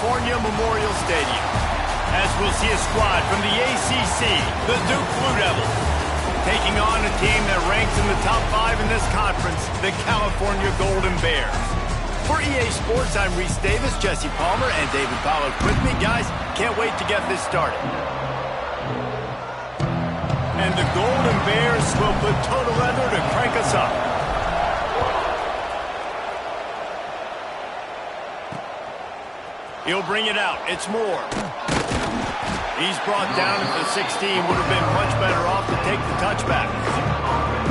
California Memorial Stadium, as we'll see a squad from the ACC, the Duke Blue Devils, taking on a team that ranks in the top 5 in this conference, the California Golden Bears. For EA Sports, I'm Reese Davis, Jesse Palmer, and David Pollock with me. Guys, can't wait to get this started. And the Golden Bears will put total leather to crank us up. He'll bring it out. It's Moore. He's brought down at the 16. Would have been much better off to take the touchback.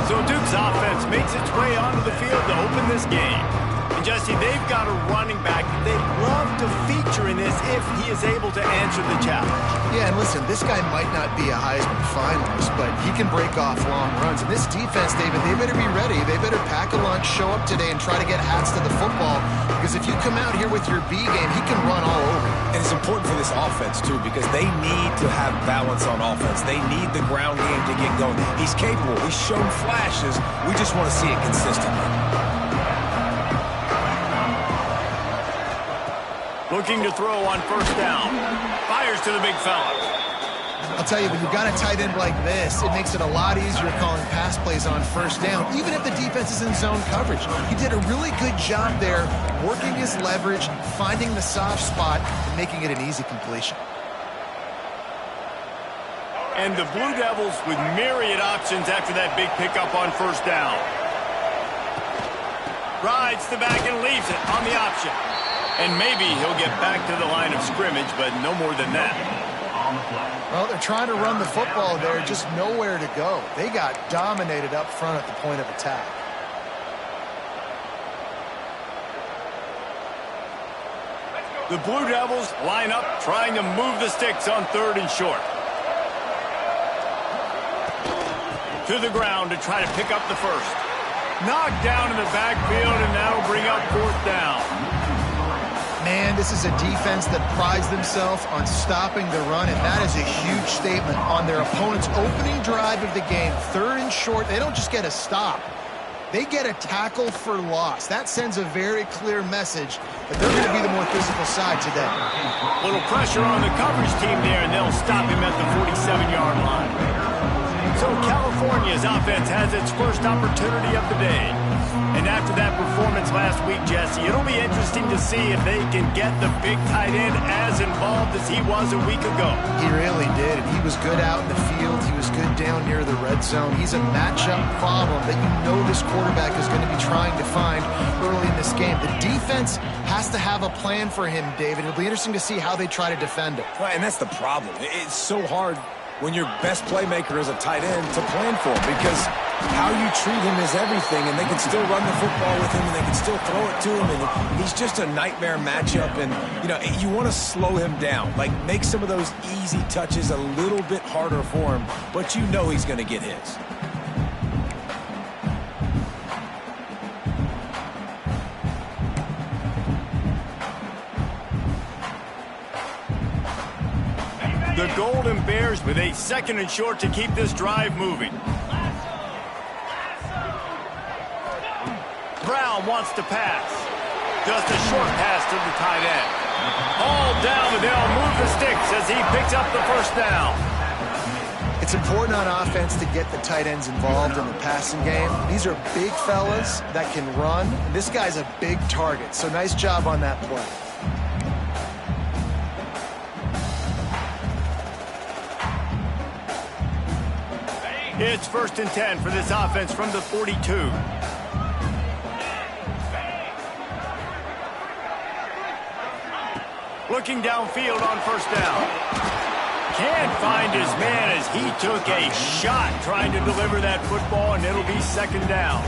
So Duke's offense makes its way onto the field to open this game. And Jesse, they've got a running back that they'd love to feature in this if he is able to answer the challenge. Yeah, and listen, this guy might not be a Heisman finalist, but he can break off long runs. And this defense, David, they better be ready. They better pack a lunch, show up today, and try to get hats to the football. Because if you come out here with your B game, he can run all over. And it's important for this offense, too, because they need to have balance on offense. They need the ground game to get going. He's capable. He's shown flashes. We just want to see it consistently. Looking to throw on first down. Fires to the big fella. I'll tell you, when you've got a tight end like this, it makes it a lot easier calling pass plays on first down, even if the defense is in zone coverage. He did a really good job there, working his leverage, finding the soft spot, and making it an easy completion. And the Blue Devils with myriad options after that big pickup on first down. Rides the back and leaves it on the option. And maybe he'll get back to the line of scrimmage, but no more than that. Well, they're trying to run the football there, just nowhere to go. They got dominated up front at the point of attack. The Blue Devils line up, trying to move the sticks on 3rd and short. To the ground to try to pick up the first. Knocked down in the backfield, and that'll bring up 4th down. Man, this is a defense that prides themselves on stopping the run, and that is a huge statement on their opponent's opening drive of the game. 3rd and short, they don't just get a stop. They get a tackle for loss. That sends a very clear message that they're going to be the more physical side today. Little pressure on the coverage team there, and they'll stop him at the 47-yard line. So California's offense has its first opportunity of the day. And after that performance last week, Jesse, it'll be interesting to see if they can get the big tight end as involved as he was a week ago. He really did, and he was good out in the field. He was good down near the red zone. He's a matchup problem that you know this quarterback is going to be trying to find early in this game. The defense has to have a plan for him, David. It'll be interesting to see how they try to defend him. Right, and that's the problem. It's so hard when your best playmaker is a tight end to plan for, because how you treat him is everything, and they can still run the football with him, and they can still throw it to him, and he's just a nightmare matchup. And you know, you want to slow him down, like make some of those easy touches a little bit harder for him, but you know he's going to get his. The Golden Bears with a 2nd and short to keep this drive moving. Brown wants to pass. Just a short pass to the tight end. All down, but they'll move the sticks as he picks up the first down. It's important on offense to get the tight ends involved in the passing game. These are big fellas that can run. This guy's a big target, so nice job on that play. It's 1st and 10 for this offense from the 42. Looking downfield on first down. Can't find his man as he took a shot trying to deliver that football, and it'll be 2nd down.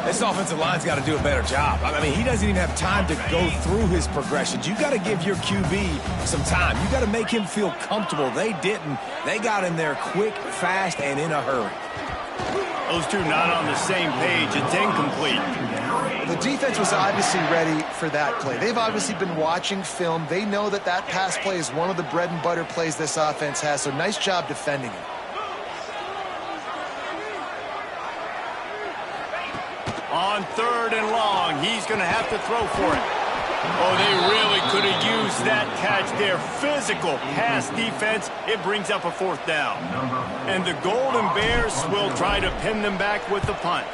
This offensive line's got to do a better job. I mean, he doesn't even have time to go through his progressions. You got to give your QB some time. You got to make him feel comfortable. They didn't. They got in there quick, fast, and in a hurry. Those two not on the same page. It's incomplete. The defense was obviously ready for that play. They've obviously been watching film. They know that that pass play is one of the bread and butter plays this offense has, so nice job defending it. On 3rd and long, he's going to have to throw for it. Oh, they really could have used that catch their physical pass defense, it brings up a fourth down. And the Golden Bears will try to pin them back with the punt.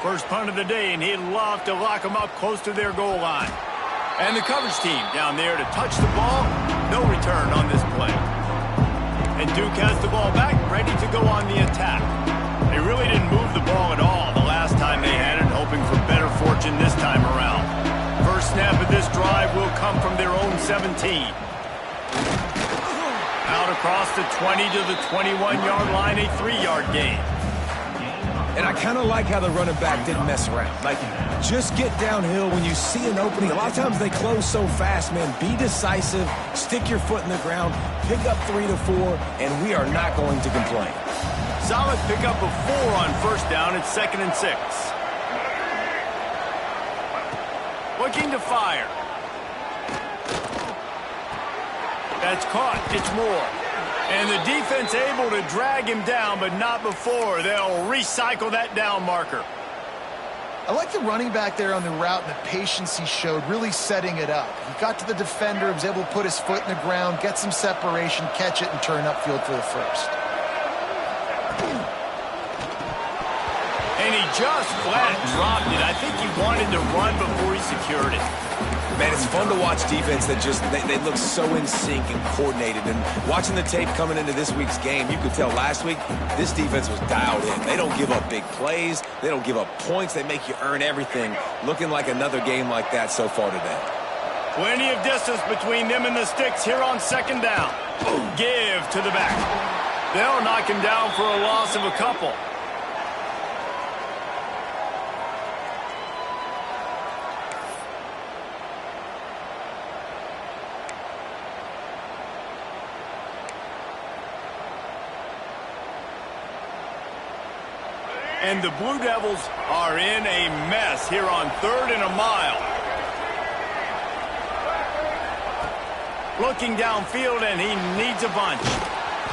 First punt of the day, and he'd love to lock them up close to their goal line. And the coverage team down there to touch the ball. No return on this play. And Duke has the ball back, ready to go on the attack. They really didn't move the ball at all the last time they had it, hoping for better fortune this time around. First snap of this drive will come from their own 17. Out across the 20 to the 21-yard line, a 3-yard gain. And I kind of like how the running back didn't mess around. Like, just get downhill when you see an opening. A lot of times they close so fast, man. Be decisive, stick your foot in the ground, pick up 3 to 4, and we are not going to complain. Solid pickup of 4 on first down. It's 2nd and 6. Looking to fire. That's caught. It's Moore. And the defense able to drag him down, but not before. They'll recycle that down marker. I like the running back there on the route and the patience he showed, really setting it up. He got to the defender, was able to put his foot in the ground, get some separation, catch it, and turn upfield for the first. And he just flat dropped it. I think he wanted to run before he secured it. Man, it's fun to watch defense that just, they look so in sync and coordinated. And watching the tape coming into this week's game, you could tell last week this defense was dialed in. They don't give up big plays. They don't give up points. They make you earn everything. Looking like another game like that so far today. Plenty of distance between them and the sticks here on 2nd down. Give to the back. They'll knock him down for a loss of a couple. And the Blue Devils are in a mess here on 3rd and a mile. Looking downfield, and he needs a bunch.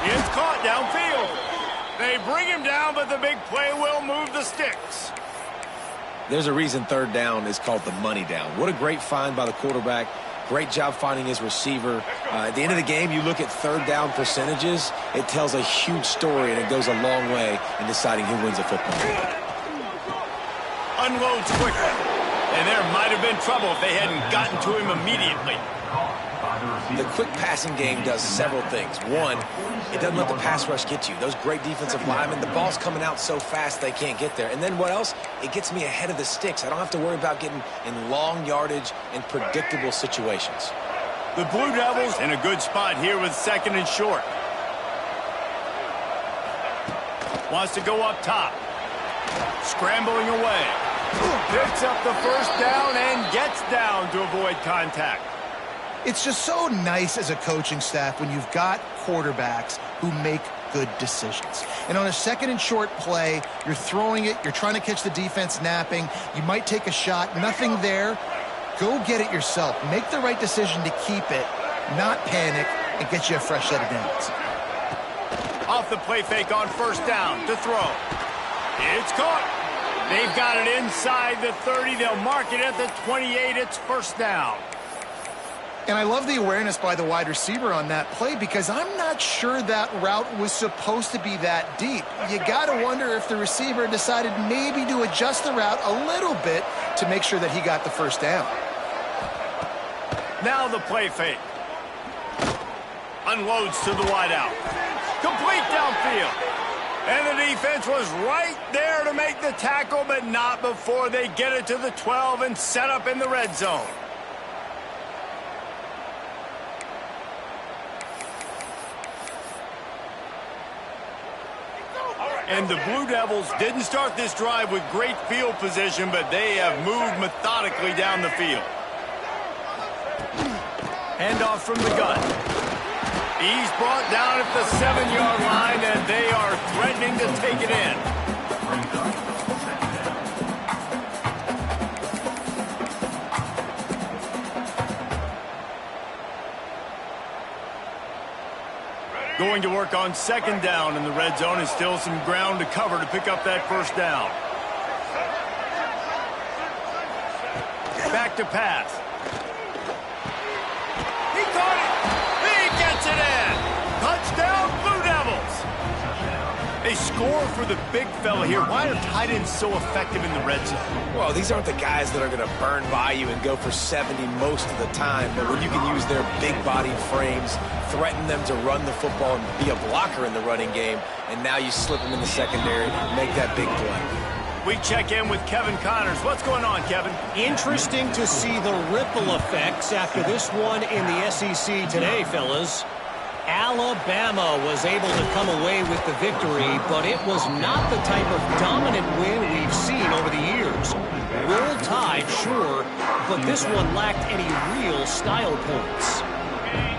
It's caught downfield. They bring him down, but the big play will move the sticks. There's a reason 3rd down is called the money down. What a great find by the quarterback. Great job finding his receiver. At the end of the game, you look at 3rd down percentages. It tells a huge story, and it goes a long way in deciding who wins a football game. Unloads quickly. And there might have been trouble if they hadn't gotten to him immediately. The quick passing game does several things. One, it doesn't let the pass rush get you. Those great defensive linemen, the ball's coming out so fast they can't get there. And then what else? It gets me ahead of the sticks. I don't have to worry about getting in long yardage and predictable situations. The Blue Devils in a good spot here with 2nd and short. Wants to go up top. Scrambling away. Picks up the first down and gets down to avoid contact. It's just so nice as a coaching staff when you've got quarterbacks who make good decisions. And on a 2nd and short play, you're throwing it, you're trying to catch the defense napping, you might take a shot, nothing there. Go get it yourself. Make the right decision to keep it, not panic, and get you a fresh set of downs. Off the play fake on first down to throw. It's caught. They've got it inside the 30. They'll mark it at the 28. It's first down. And I love the awareness by the wide receiver on that play because I'm not sure that route was supposed to be that deep. You got to wonder if the receiver decided maybe to adjust the route a little bit to make sure that he got the first down. Now the play fake. Unloads to the wideout. Complete downfield. And the defense was right there to make the tackle, but not before they get it to the 12 and set up in the red zone. And the Blue Devils didn't start this drive with great field position, but they have moved methodically down the field. Handoff from the gun. He's brought down at the 7-yard line, and they are threatening to take it in. Going to work on 2nd down in the red zone, and still some ground to cover to pick up that first down. Back to pass. He caught it. score for the big fella here. Why are tight ends so effective in the red zone? Well, these aren't the guys that are going to burn by you and go for 70 most of the time. But when you can use their big-bodied frames, threaten them to run the football and be a blocker in the running game, and now you slip them in the secondary, make that big play. We check in with Kevin Connors. What's going on, Kevin? Interesting to see the ripple effects after this one in the SEC today, fellas. Alabama was able to come away with the victory, but it was not the type of dominant win we've seen over the years. Roll Tide, sure, but this one lacked any real style points.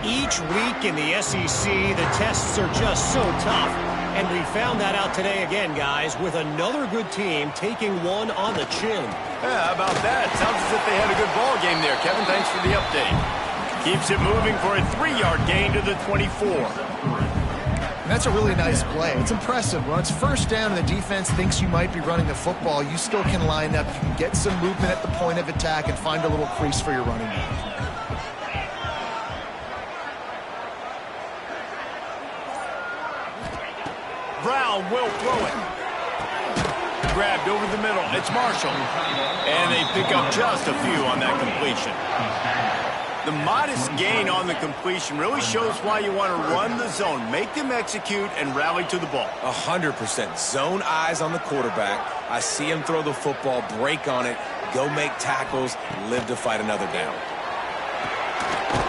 Each week in the SEC, the tests are just so tough. And we found that out today again, guys, with another good team taking one on the chin. Yeah, how about that? Sounds as if they had a good ball game there. Kevin, thanks for the update. Keeps it moving for a 3-yard gain to the 24. And that's a really nice play. It's impressive. When it's first down and the defense thinks you might be running the football, you still can line up. You can get some movement at the point of attack and find a little crease for your running back. Brown will throw it. Grabbed over the middle. It's Marshall. And they pick up just a few on that completion. The modest gain on the completion really shows why you want to run the zone. Make them execute and rally to the ball. 100%. Zone eyes on the quarterback. I see him throw the football, break on it, go make tackles, live to fight another down.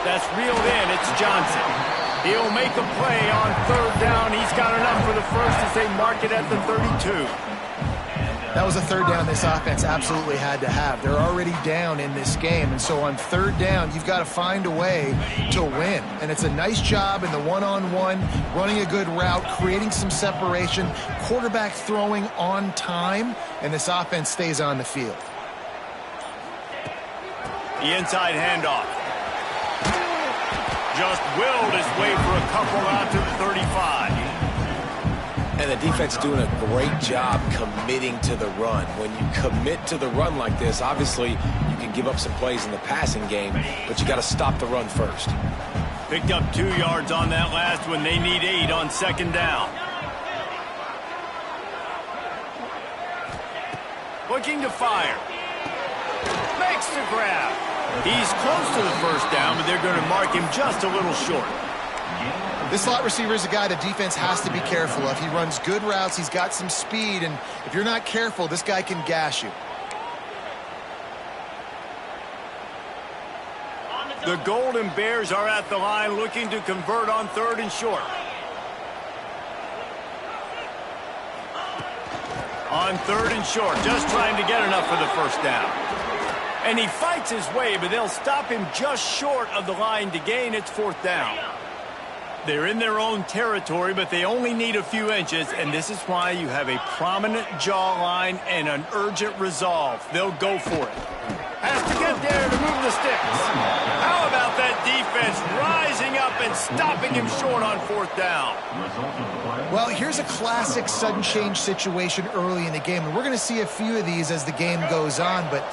That's reeled in. It's Johnson. He'll make a play on third down. He's got enough for the first as they mark it at the 32. That was a third down this offense absolutely had to have. They're already down in this game, and so on third down, you've got to find a way to win. And it's a nice job in the one-on-one, running a good route, creating some separation, quarterback throwing on time, and this offense stays on the field. The inside handoff. Just willed his way for a couple out to the 35. And the defense doing a great job committing to the run. When you commit to the run like this, obviously you can give up some plays in the passing game, but you got to stop the run first. Picked up 2 yards on that last one. They need 8 on second down. Looking to fire. Makes the grab. He's close to the first down, but they're going to mark him just a little short. This slot receiver is a guy the defense has to be careful of. He runs good routes. He's got some speed, and if you're not careful, this guy can gash you. The Golden Bears are at the line looking to convert on third and short. On third and short, just trying to get enough for the first down. And he fights his way, but they'll stop him just short of the line to gain. It's fourth down. They're in their own territory, but they only need a few inches, and this is why you have a prominent jawline and an urgent resolve. They'll go for it. Has to get there to move the sticks. How about that defense rising up and stopping him short on fourth down? Well, here's a classic sudden change situation early in the game, and we're going to see a few of these as the game goes on, but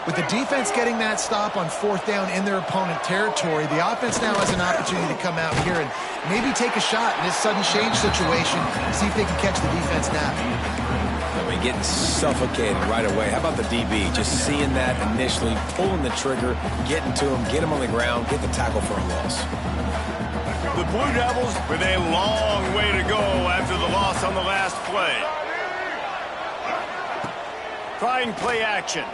with the defense getting that stop on fourth down in their opponent territory, the offense now has an opportunity to come out here and maybe take a shot in this sudden change situation, see if they can catch the defense now. I mean, getting suffocated right away. How about the DB? Just seeing that initially, pulling the trigger, getting to him, get him on the ground, get the tackle for a loss. The Blue Devils with a long way to go after the loss on the last play. Trying play action.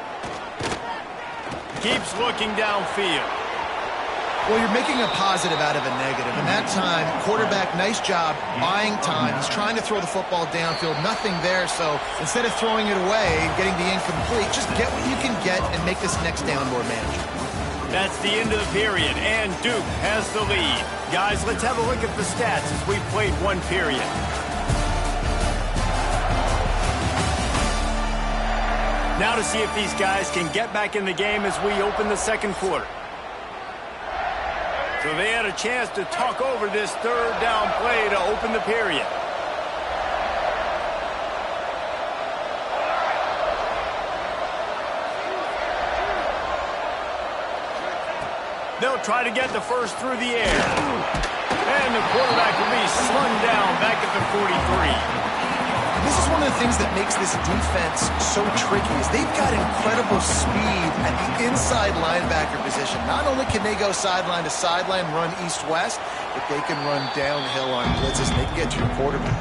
Keeps looking downfield. Well, you're making a positive out of a negative. And that time, quarterback, nice job, buying time. He's trying to throw the football downfield. Nothing there, so instead of throwing it away and getting the incomplete, just get what you can get and make this next down more manageable. That's the end of the period, and Duke has the lead. Guys, let's have a look at the stats as we've played one period. Now to see if these guys can get back in the game as we open the second quarter. So they had a chance to talk over this third down play to open the period. They'll try to get the first through the air. And the quarterback will be slung down back at the 43. This is one of the things that makes this defense so tricky is they've got incredible speed at the inside linebacker position. Not only can they go sideline to sideline, run east-west, but they can run downhill on blitzes and they can get to your quarterback.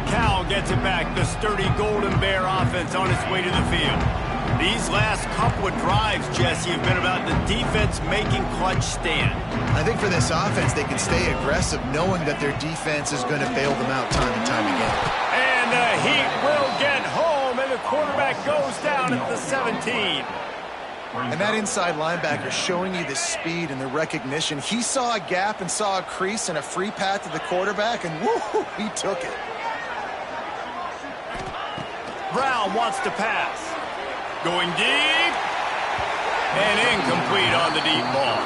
Cal gets it back. The sturdy Golden Bear offense on its way to the field. These last couple of drives, Jesse, have been about the defense making clutch stand. I think for this offense, they can stay aggressive knowing that their defense is going to bail them out time and time again. And the Heat will get home, and the quarterback goes down at the 17. And that inside linebacker showing you the speed and the recognition. He saw a gap and saw a crease and a free path to the quarterback, and woo, he took it. Brown wants to pass. Going deep. And incomplete on the deep ball.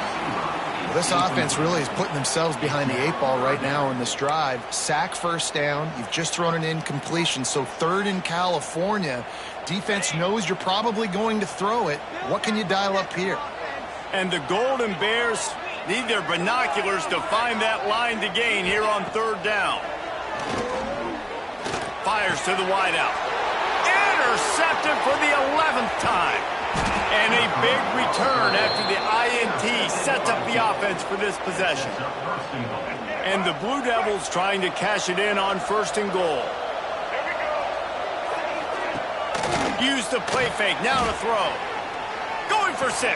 Well, this offense really is putting themselves behind the 8 ball right now in this drive. Sack first down. You've just thrown an incompletion. So 3rd in California. Defense knows you're probably going to throw it. What can you dial up here? And the Golden Bears need their binoculars to find that line to gain here on 3rd down. Fires to the wideout. Intercepted for the 11th time. And a big return after the INT sets up the offense for this possession. And the Blue Devils trying to cash it in on 1st and goal. Use the play fake, now to throw. Going for 6.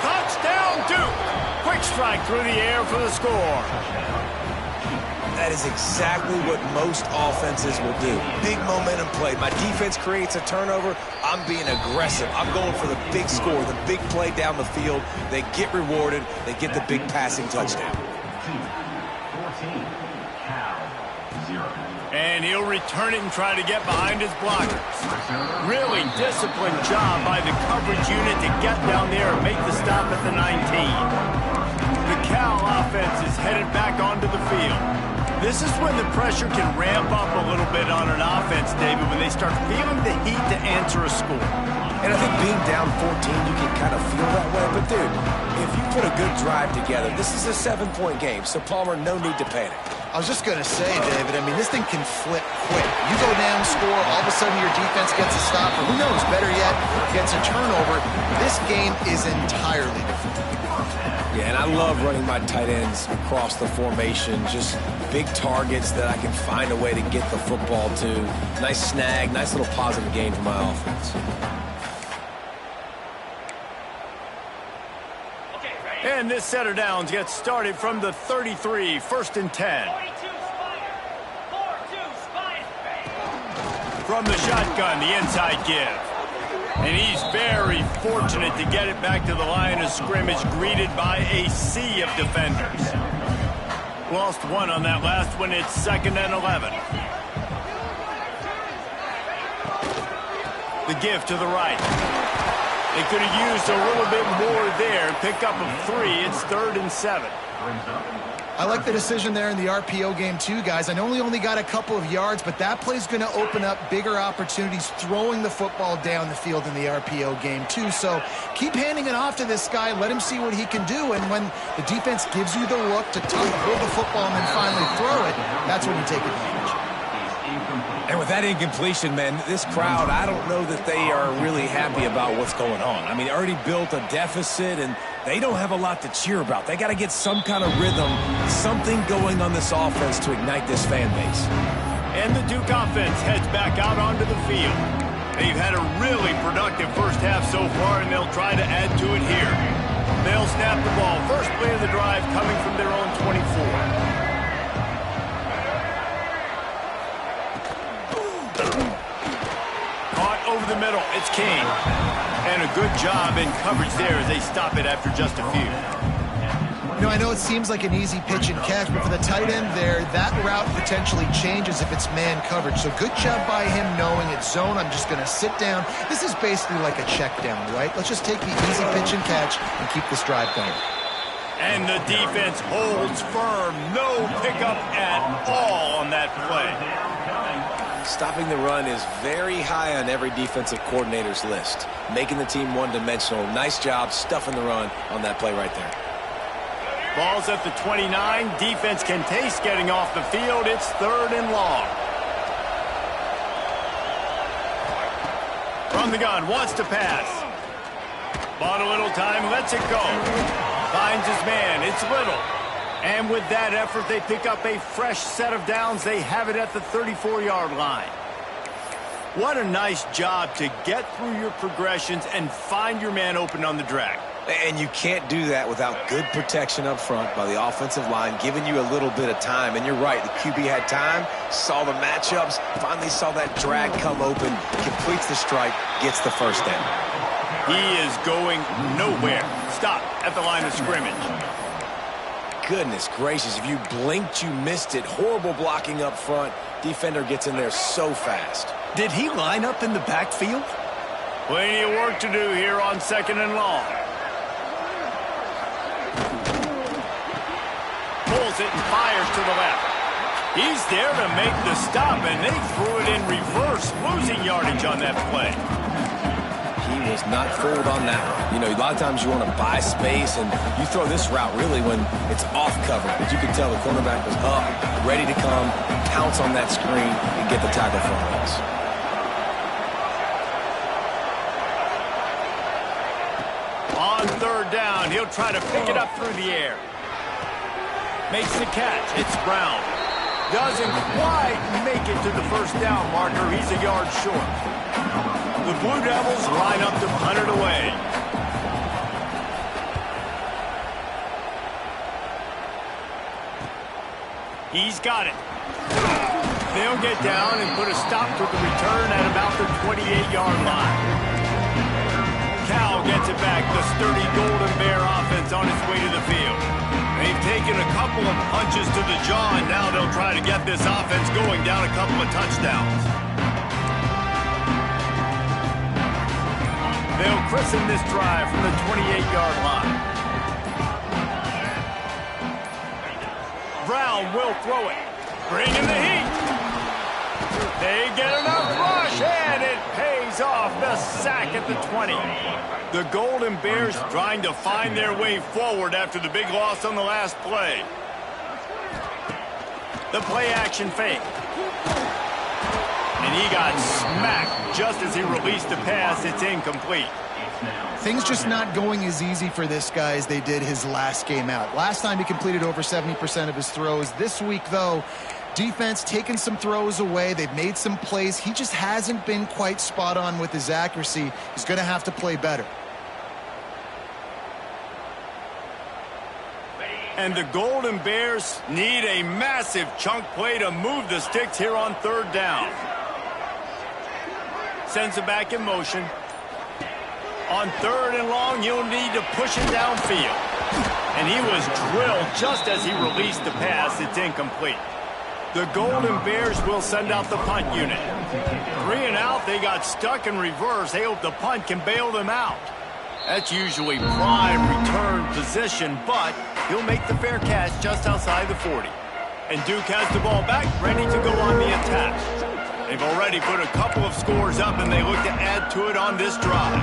Touchdown Duke. Quick strike through the air for the score. That is exactly what most offenses will do. Big momentum play. My defense creates a turnover. I'm being aggressive. I'm going for the big score, the big play down the field. They get rewarded. They get the big passing touchdown. And he'll return it and try to get behind his blockers. Really disciplined job by the coverage unit to get down there and make the stop at the 19. The Cal offense is headed back onto the field. This is when the pressure can ramp up a little bit on an offense, David, when they start feeling the heat to answer a score. And I think being down 14, you can kind of feel that way. But, dude, if you put a good drive together, this is a 7-point game. So, Palmer, no need to panic. I was just going to say, David, I mean, this thing can flip quick. You go down, score, all of a sudden your defense gets a stop, or who knows, better yet, gets a turnover. This game is entirely different. Yeah, and I love running my tight ends across the formation. Just big targets that I can find a way to get the football to. Nice snag, nice little positive gain for my offense. And this set of downs gets started from the 33, 1st and 10. From the shotgun, the inside give. And he's very fortunate to get it back to the line of scrimmage, greeted by a sea of defenders. Lost one on that last one. It's 2nd and 11. The give to the right. They could have used a little bit more there. Pick up of 3. It's 3rd and 7. I like the decision there in the RPO game too, guys. I know he only got a couple of yards, but that play's going to open up bigger opportunities throwing the football down the field in the RPO game too. So keep handing it off to this guy. Let him see what he can do. And when the defense gives you the look to hold the football and then finally throw it, that's when you take advantage. And with that incompletion, man, this crowd, I don't know that they are really happy about what's going on. I mean, already built a deficit, and they don't have a lot to cheer about. They got to get some kind of rhythm, something going on this offense to ignite this fan base. And the Duke offense heads back out onto the field. They've had a really productive first half so far, and they'll try to add to it here. They'll snap the ball. First play of the drive coming from their own 24. Over the middle, it's King. And a good job in coverage there as they stop it after just a few. You know, I know it seems like an easy pitch and catch, but for the tight end there, that route potentially changes if it's man coverage. So good job by him knowing it's zone. I'm just going to sit down. This is basically like a check down, right? Let's just take the easy pitch and catch and keep this drive going. And the defense holds firm. No pickup at all on that play. Stopping the run is very high on every defensive coordinator's list. Making the team one-dimensional. Nice job stuffing the run on that play right there. Ball's at the 29. Defense can taste getting off the field. It's 3rd and long. From the gun, wants to pass. Bought a little time, lets it go. Finds his man, it's Little. And with that effort, they pick up a fresh set of downs. They have it at the 34-yard line. What a nice job to get through your progressions and find your man open on the drag. And you can't do that without good protection up front by the offensive line, giving you a little bit of time. And you're right, the QB had time, saw the matchups, finally saw that drag come open, completes the strike, gets the first down. He is going nowhere. Stop at the line of scrimmage. Goodness gracious, if you blinked, you missed it. Horrible blocking up front. Defender gets in there so fast. Did he line up in the backfield? Plenty of work to do here on 2nd and long. Pulls it and fires to the left. He's there to make the stop, and they threw it in reverse, losing yardage on that play. He was not fooled on that one. You know, a lot of times you want to buy space, and you throw this route really when it's off cover. But you could tell the cornerback was up, ready to come, pounce on that screen, and get the tackle for a loss. On 3rd down, he'll try to pick it up through the air. Makes the catch. It's Brown. Doesn't quite make it to the first down marker. He's a yard short. The Blue Devils line up to punt it away. He's got it. They'll get down and put a stop to the return at about the 28-yard line. Cal gets it back. The sturdy Golden Bear offense on its way to the field. They've taken a couple of punches to the jaw, and now they'll try to get this offense going down a couple of touchdowns. They'll christen this drive from the 28-yard line. Brown will throw it. Bringing the heat. They get enough rush, and it pays off. The sack at the 20. The Golden Bears trying to find their way forward after the big loss on the last play. The play-action fake. And he got smacked just as he released the pass. It's incomplete. Things just not going as easy for this guy as they did his last game out. Last time he completed over 70% of his throws. This week, though, defense taking some throws away. They've made some plays. He just hasn't been quite spot on with his accuracy. He's going to have to play better. And the Golden Bears need a massive chunk play to move the sticks here on 3rd down. Sends it back in motion. On 3rd and long, you'll need to push it downfield. And he was drilled just as he released the pass. It's incomplete. The Golden Bears will send out the punt unit. 3 and out, they got stuck in reverse. They hope the punt can bail them out. That's usually prime return position, but he'll make the fair catch just outside the 40. And Duke has the ball back, ready to go on the attack. They've already put a couple of scores up, and they look to add to it on this drive.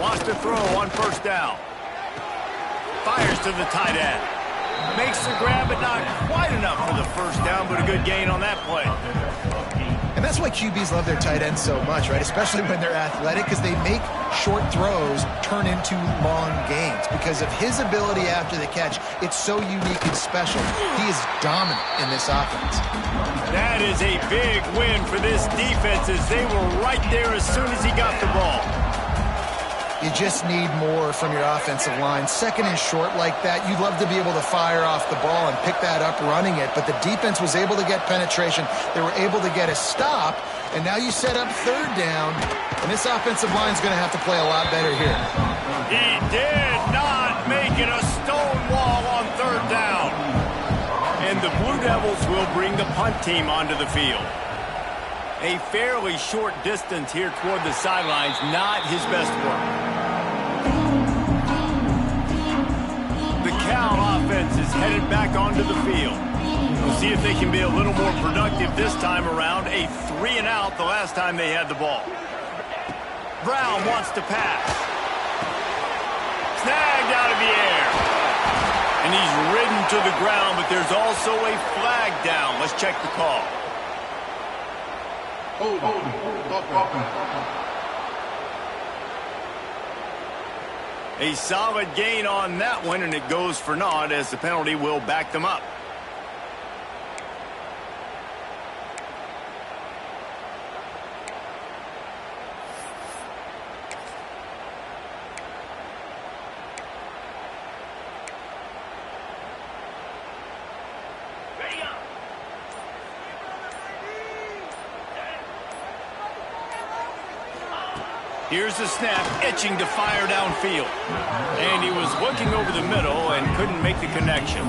Wants to throw on 1st down. Fires to the tight end. Makes the grab, but not quite enough for the 1st down, but a good gain on that play. And that's why QBs love their tight ends so much, right? Especially when they're athletic, because they make short throws turn into long gains. Because of his ability after the catch, it's so unique and special. He is dominant in this offense. That is a big win for this defense, as they were right there as soon as he got the ball. You just need more from your offensive line. 2nd and short like that, you'd love to be able to fire off the ball and pick that up running it, but the defense was able to get penetration. They were able to get a stop, and now you set up 3rd down, and this offensive line is going to have to play a lot better here. He did not make it a stone wall on 3rd down. And the Blue Devils will bring the punt team onto the field. A fairly short distance here toward the sidelines, not his best work. The Cal offense is headed back onto the field. We'll see if they can be a little more productive this time around. A 3 and out the last time they had the ball. Brown wants to pass. Snagged out of the air. And he's ridden to the ground, but there's also a flag down. Let's check the call. A solid gain on that one, and it goes for naught as the penalty will back them up. Here's the snap, itching to fire downfield. And he was looking over the middle and couldn't make the connection.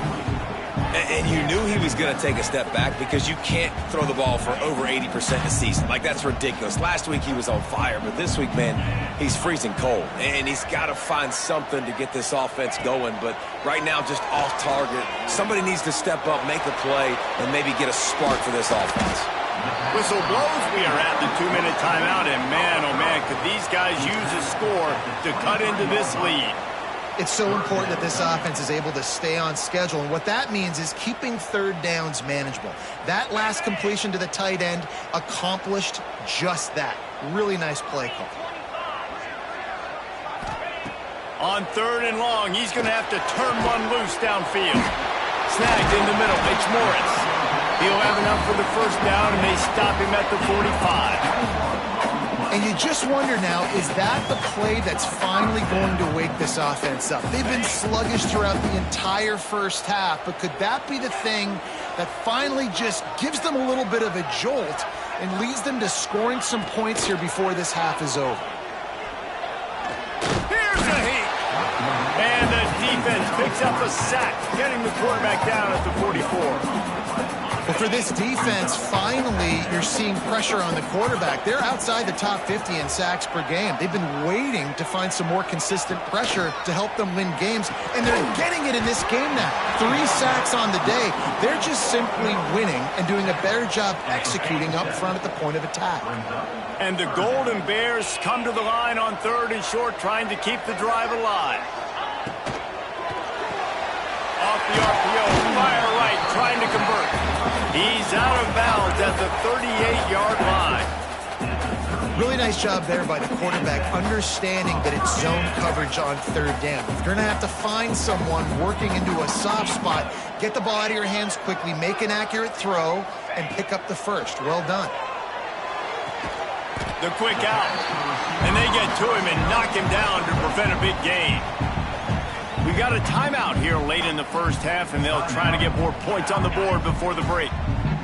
And you knew he was going to take a step back because you can't throw the ball for over 80% a season. Like, that's ridiculous. Last week he was on fire, but this week, man, he's freezing cold. And he's got to find something to get this offense going. But right now, just off target. Somebody needs to step up, make a play, and maybe get a spark for this offense. Whistle blows. We are at the 2-minute timeout, and man, oh man, could these guys use a score to cut into this lead. It's so important that this offense is able to stay on schedule, and what that means is keeping third downs manageable. That last completion to the tight end accomplished just that. Really nice play call. On 3rd and long, he's going to have to turn one loose downfield. Snagged in the middle. It's Morris. He'll have enough for the first down, and they stop him at the 45. And you just wonder now, is that the play that's finally going to wake this offense up? They've been sluggish throughout the entire first half, but could that be the thing that finally just gives them a little bit of a jolt and leads them to scoring some points here before this half is over? Here's a heat. And the defense picks up a sack, getting the quarterback down at the 44. But for this defense, finally, you're seeing pressure on the quarterback. They're outside the top 50 in sacks per game. They've been waiting to find some more consistent pressure to help them win games, and they're getting it in this game now. 3 sacks on the day. They're just simply winning and doing a better job executing up front at the point of attack. And the Golden Bears come to the line on 3rd and short, trying to keep the drive alive. Off the RPO, fire right, trying to convert. He's out of bounds at the 38-yard line. Really nice job there by the quarterback, understanding that it's zone coverage on 3rd down. If you're going to have to find someone working into a soft spot, get the ball out of your hands quickly, make an accurate throw, and pick up the first. Well done. The quick out. And they get to him and knock him down to prevent a big gain. We got a timeout here late in the first half, and they'll try to get more points on the board before the break.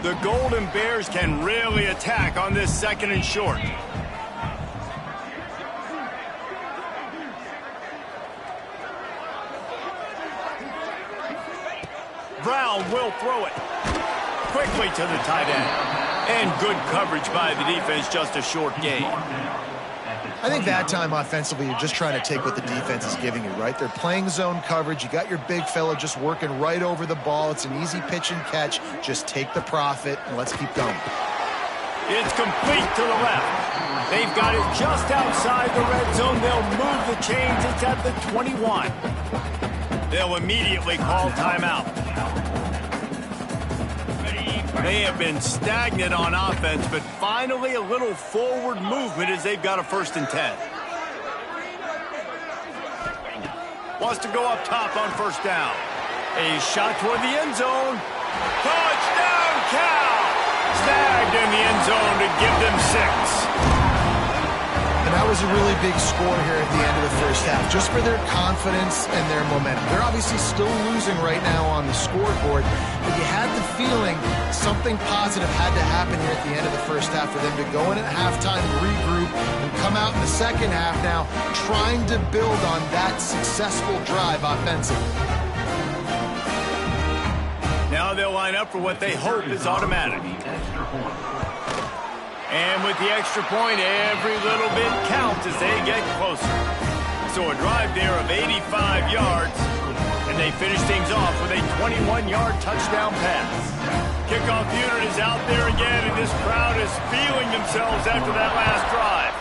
The Golden Bears can really attack on this 2nd and short. Brown will throw it quickly to the tight end. And good coverage by the defense, just a short gain. I think that time offensively, you're just trying to take what the defense is giving you, right? They're playing zone coverage. You got your big fella just working right over the ball. It's an easy pitch and catch. Just take the profit, and let's keep going. It's complete to the left. They've got it just outside the red zone. They'll move the chains. It's at the 21. They'll immediately call timeout. They have been stagnant on offense, but finally a little forward movement as they've got a 1st and 10. Wants to go up top on 1st down. A shot toward the end zone. Touchdown, Cal! Snagged in the end zone to give them 6. And that was a really big score here at the end of the first half, just for their confidence and their momentum. They're obviously still losing right now on the scoreboard, but you had the feeling something positive had to happen here at the end of the first half for them to go in at halftime, regroup, and come out in the second half now trying to build on that successful drive offensively. Now they'll line up for what they hope is automatic. And with the extra point, every little bit counts as they get closer. So a drive there of 85 yards, and they finish things off with a 21-yard touchdown pass. Kickoff unit is out there again, and this crowd is feeling themselves after that last drive.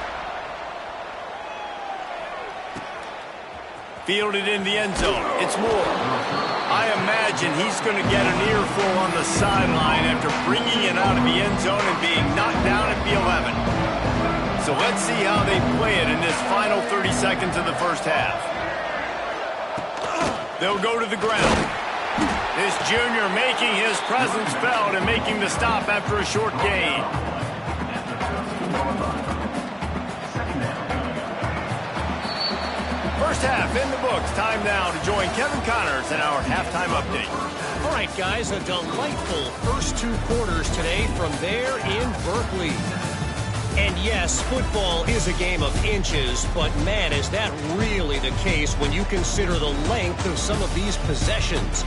Fielded in the end zone. It's Moore. I imagine he's going to get an earful on the sideline after bringing it out of the end zone and being knocked down at the 11. So let's see how they play it in this final 30 seconds of the first half. They'll go to the ground. This junior making his presence felt and making the stop after a short gain. First half in the books. Time now to join Kevin Connors in our halftime update. All right, guys, a delightful first 2 quarters today from there in Berkeley. And yes, football is a game of inches, but man, is that really the case when you consider the length of some of these possessions.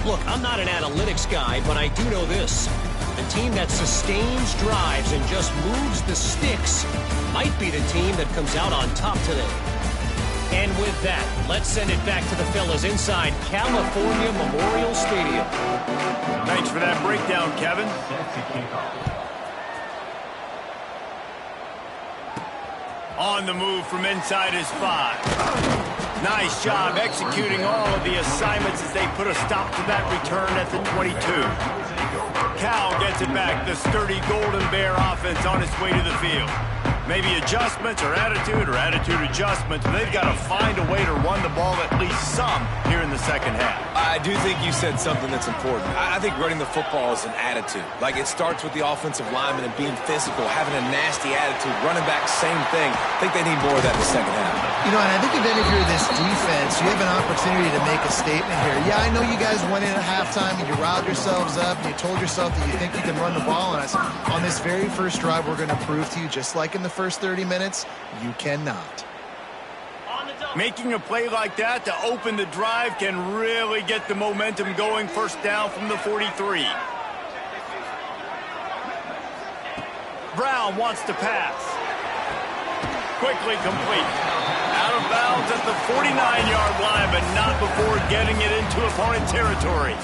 Look, I'm not an analytics guy, but I do know this. The team that sustains drives and just moves the sticks might be the team that comes out on top today. And with that, let's send it back to the fellas inside California Memorial Stadium. Thanks for that breakdown, Kevin. On the move from inside his 5. Nice job executing all of the assignments as they put a stop to that return at the 22. Cal gets it back. The sturdy Golden Bear offense on its way to the field. Maybe adjustments or attitude adjustments. They've got to find a way to run the ball at least some here in the second half. I do think you said something that's important. I think running the football is an attitude. Like, it starts with the offensive lineman and being physical, having a nasty attitude. Running back, same thing. I think they need more of that in the second half. You know, and I think if you're this defense, you have an opportunity to make a statement here. Yeah, I know you guys went in at halftime and you riled yourselves up and you told yourself that you think you can run the ball on us. On this very first drive, we're going to prove to you, just like in the first 30 minutes, you cannot. Making a play like that to open the drive can really get the momentum going. First down from the 43. Brown wants to pass. Quickly complete. Out of bounds at the 49-yard line, but not before getting it into opponent territory.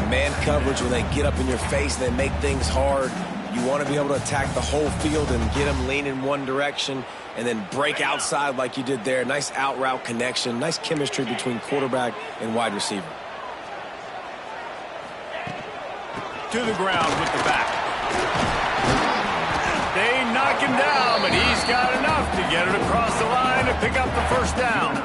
Man coverage, when they get up in your face, they make things hard. You want to be able to attack the whole field and get them leaning one direction and then break outside like you did there. Nice out route connection, nice chemistry between quarterback and wide receiver. To the ground with the back. They knock him down, but he's got enough to get it across the line to pick up the first down.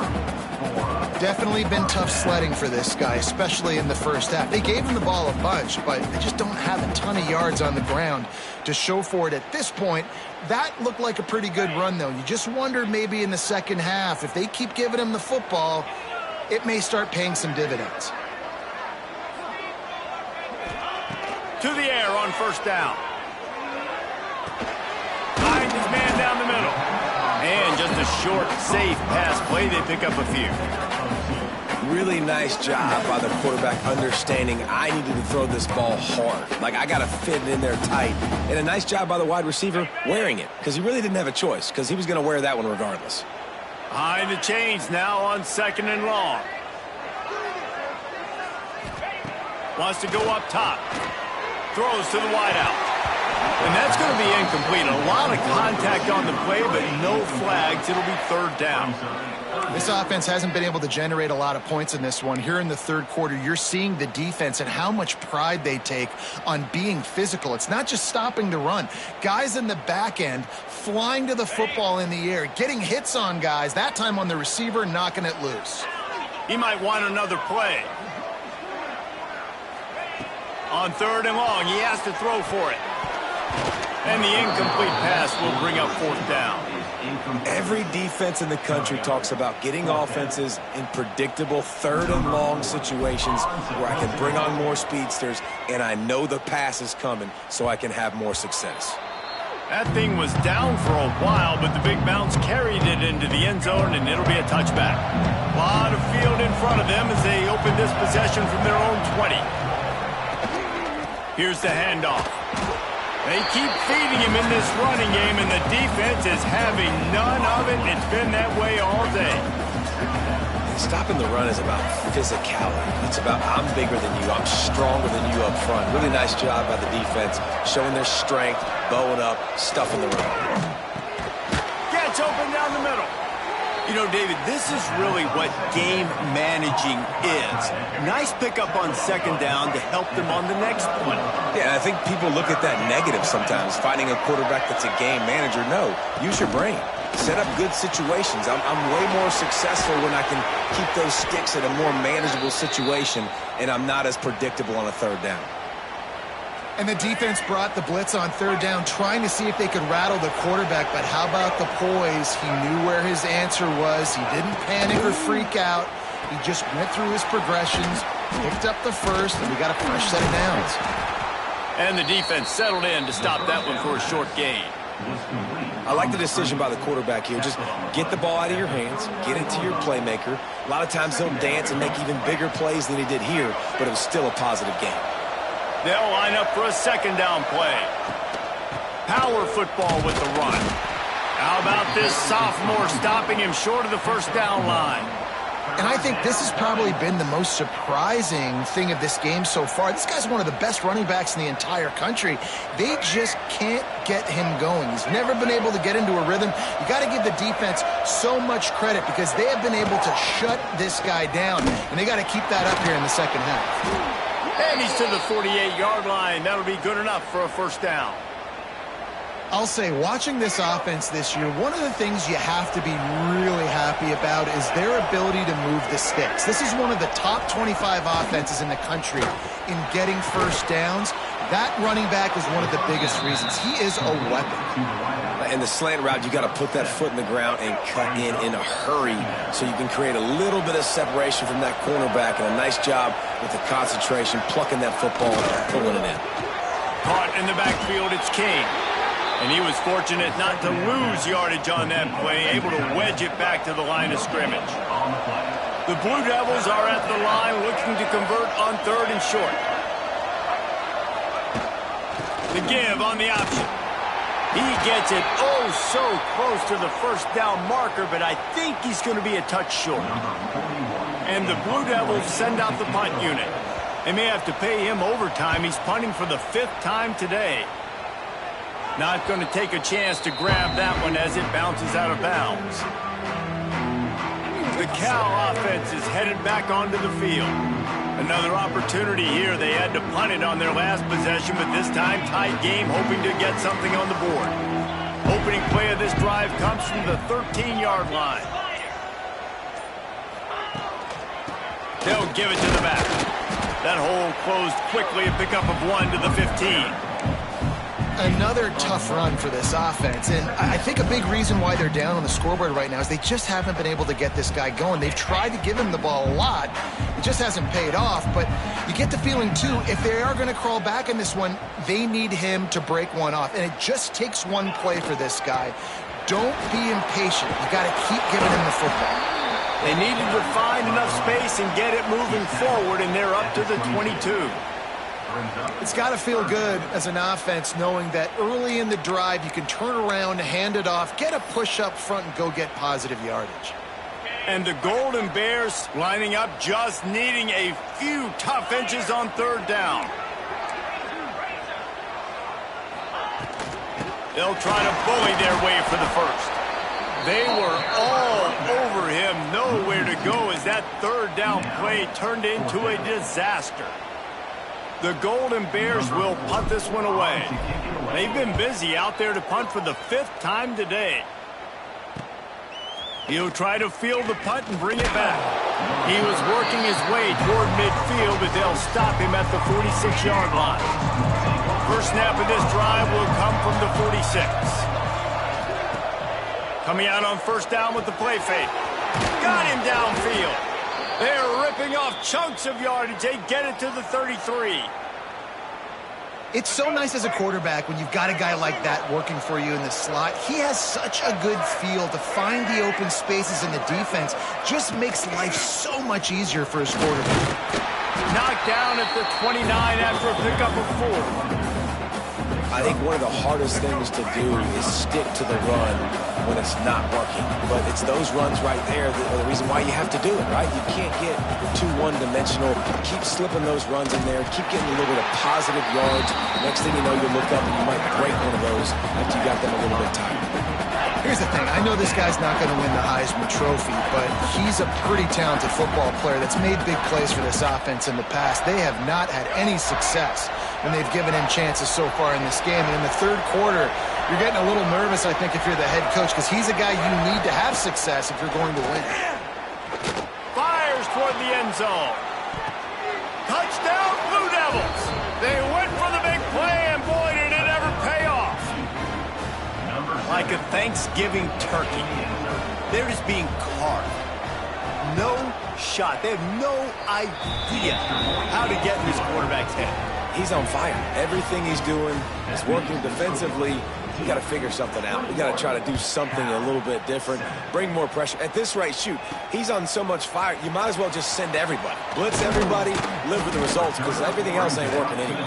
Definitely been tough sledding for this guy, especially in the first half. They gave him the ball a bunch, but they just don't have a ton of yards on the ground to show for it at this point. That looked like a pretty good run, though. You just wonder maybe in the second half, if they keep giving him the football, it may start paying some dividends. To the air on first down. Finds his man down the middle. And just a short, safe pass play. They pick up a few. Really nice job by the quarterback understanding I needed to throw this ball hard. Like, I got to fit it in there tight. And a nice job by the wide receiver wearing it, because he really didn't have a choice, because he was going to wear that one regardless. Behind the chains now on 2nd and long. Wants to go up top. Throws to the wideout. And that's going to be incomplete. A lot of contact on the play, but no flags. It'll be 3rd down. This offense hasn't been able to generate a lot of points in this one. Here in the third quarter, you're seeing the defense and how much pride they take on being physical. It's not just stopping the run. Guys in the back end flying to the football in the air, getting hits on guys, that time on the receiver, knocking it loose. He might want another play. On 3rd and long, he has to throw for it. And the incomplete pass will bring up 4th down. Every defense in the country talks about getting offenses in predictable 3rd and long situations where I can bring on more speedsters and I know the pass is coming so I can have more success. That thing was down for a while, but the big bounce carried it into the end zone, and it'll be a touchback. A lot of field in front of them as they open this possession from their own 20. Here's the handoff. They keep feeding him in this running game, and the defense is having none of it. It's been that way all day. Stopping the run is about physicality. It's about I'm bigger than you. I'm stronger than you up front. Really nice job by the defense, showing their strength, bowing up, stuffing the run. Gets open down the middle. You know, David, this is really what game managing is. Nice pickup on second down to help them on the next one. Yeah, I think people look at that negative sometimes, finding a quarterback that's a game manager. No, use your brain. Set up good situations. I'm way more successful when I can keep those sticks in a more manageable situation, and I'm not as predictable on a third down. And the defense brought the blitz on third down, trying to see if they could rattle the quarterback. But how about the poise? He knew where his answer was. He didn't panic or freak out. He just went through his progressions, picked up the first, and we got a fresh set of downs. And the defense settled in to stop that one for a short gain. I like the decision by the quarterback here. Just get the ball out of your hands, get it to your playmaker. A lot of times he'll dance and make even bigger plays than he did here, but it was still a positive game. They'll line up for a second down play. Power football with the run. How about this sophomore stopping him short of the first down line? And I think this has probably been the most surprising thing of this game so far. This guy's one of the best running backs in the entire country. They just can't get him going. He's never been able to get into a rhythm. You got to give the defense so much credit because they have been able to shut this guy down, and they got to keep that up here in the second half. And he's to the 48-yard line. That'll be good enough for a first down. I'll say, watching this offense this year, one of the things you have to be really happy about is their ability to move the sticks. This is one of the top 25 offenses in the country in getting first downs. That running back is one of the biggest reasons. He is a weapon. In the slant route, you got to put that foot in the ground and cut in a hurry so you can create a little bit of separation from that cornerback, and a nice job with the concentration, plucking that football and pulling it in. Caught in the backfield, it's King. And he was fortunate not to lose yardage on that play, able to wedge it back to the line of scrimmage. The Blue Devils are at the line looking to convert on third and short. The give on the option. He gets it oh so close to the first down marker, but I think he's going to be a touch short. And the Blue Devils send out the punt unit. They may have to pay him overtime. He's punting for the 5th time today. Not going to take a chance to grab that one as it bounces out of bounds. The Cal offense is headed back onto the field. Another opportunity here. They had to punt it on their last possession, but this time tight game, hoping to get something on the board. Opening play of this drive comes from the 13-yard line. They'll give it to the back. That hole closed quickly, a pickup of 1 to the 15. Another tough run for this offense, and I think a big reason why they're down on the scoreboard right now is they just haven't been able to get this guy going. They've tried to give him the ball a lot. It just hasn't paid off, but you get the feeling, too, if they are going to crawl back in this one, they need him to break one off, and it just takes one play for this guy. Don't be impatient. You got to keep giving him the football. They needed to find enough space and get it moving forward, and they're up to the 22. It's got to feel good as an offense knowing that early in the drive you can turn around, hand it off, get a push up front, and go get positive yardage. And the Golden Bears lining up, just needing a few tough inches on third down. They'll try to bully their way for the first. They were all over him, nowhere to go as that third down play turned into a disaster. The Golden Bears will punt this one away. They've been busy out there to punt for the 5th time today. He'll try to field the punt and bring it back. He was working his way toward midfield, but they'll stop him at the 46-yard line. First snap of this drive will come from the 46. Coming out on first down with the play fake. Got him downfield. They're ripping off chunks of yardage. They get it to the 33. It's so nice as a quarterback when you've got a guy like that working for you in the slot. He has such a good feel to find the open spaces in the defense. Just makes life so much easier for his quarterback. Knocked down at the 29 after a pickup of 4. I think one of the hardest things to do is stick to the run when it's not working. But it's those runs right there that are the reason why you have to do it, right? You can't get too one-dimensional. Keep slipping those runs in there. Keep getting a little bit of positive yards. Next thing you know, you look up and you might break one of those after you got them a little bit tired. Here's the thing. I know this guy's not going to win the Heisman Trophy, but he's a pretty talented football player that's made big plays for this offense in the past. They have not had any success when they've given him chances so far in this game. And in the third quarter, you're getting a little nervous, I think, if you're the head coach, because he's a guy you need to have success if you're going to win. Fires toward the end zone. Touchdown, Blue Devils. They went for the big play, and boy, did it ever pay off. Like a Thanksgiving turkey, they're just being carved. No shot. They have no idea how to get in this quarterback's head. He's on fire. Everything he's doing is working defensively. You got to figure something out. You got to try to do something a little bit different. Bring more pressure. At this rate, shoot, he's on so much fire, you might as well just send everybody. Blitz everybody, live with the results, because everything else ain't working anyway.